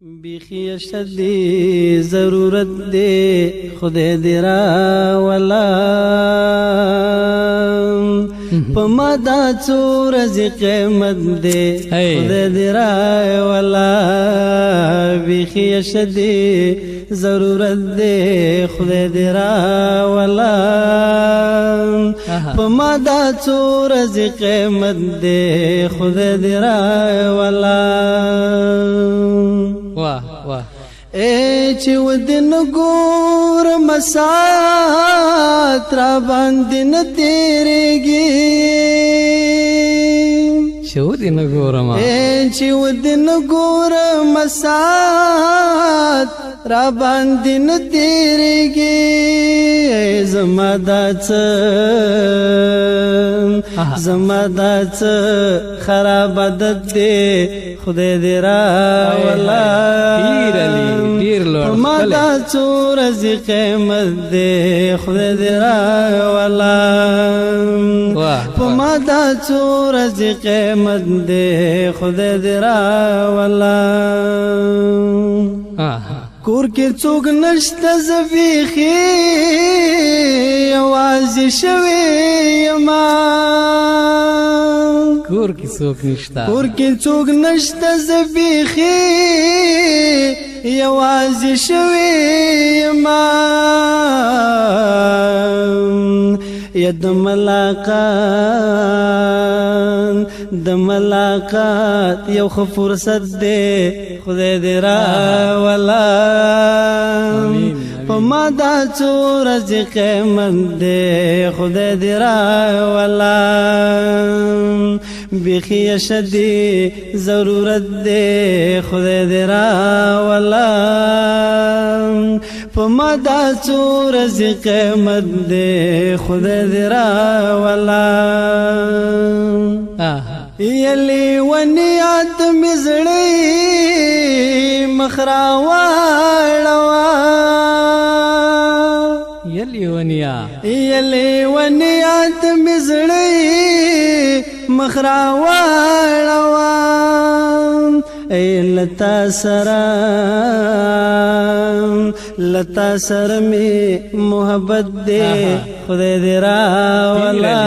بیخی شدی ضرورت دے خدای دی را ولا پما دا څو ورځې قیامت دے خدای دی را ولا بیخی شدی ضرورت دے خدای دی را ولا پما دا څو ورځې قیامت دے خدای دی را ولا واہ واہ اے چې ودن ګور مسات را باندې نه تیرېږي چې ودن ګورم اے چې ودن ګور مسات را باندې نه تیرېږي زما دا څه خراب عادت دی خدای دې را ولا ما دا څو ورځې قیامت دی خدای دې را ولا ما دا څو ورځې قیامت دی خدای دې را ولا کور کې څوک نشته زه بیخي یوازې شوی یما کور کې څوک نشته کور کې څوک نشته زه بیخي یوازې شوی یما ید ملاقات یو خو فرصت دی خدای دې را ولا پما دا څو ورځې قیامت دی خدای دې را ولا بیخی شدی ضرورت دی خدای دې را ولا پما دا څو ورځې قیامت دی خدای دې را ولا یلی ونیات مزړی مخرا واړوا یلی ونیات مزړی مخرا واړوا لتا سره می محبت دے خدای دې را ولا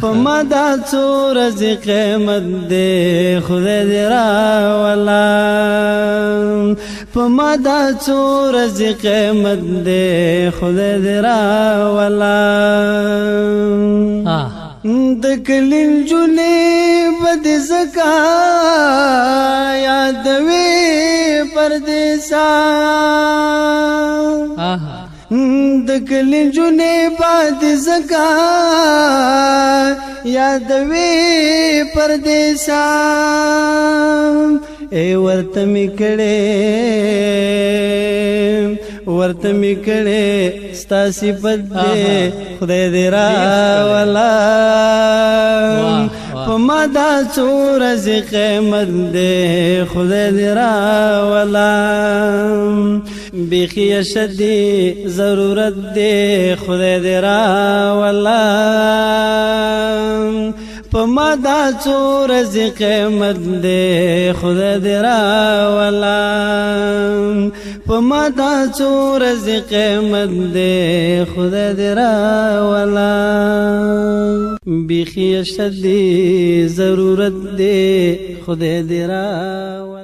پما دا څو ورځې قیامت دی خدای دې را ولا پما دا څو ورځې قیامت دی خدای دې را ولا د کلی نجونې بد زکا یادوي پردیسا د کلی نجونې بد زکا یادوي پردیسا اے ورته می کړه ستا صفت دې خدای دې را ولا پما دا څو ورځې قیامت دې خدای دې را ولا بیخی شدی ضرورت دے خدای دې را ولا پما دا څو ورځې قیامت دے خدای دې را ولا پما دا څو ورځې قیامت دے خدای دې را ولا بیخی شدی ضرورت دے خدای دې را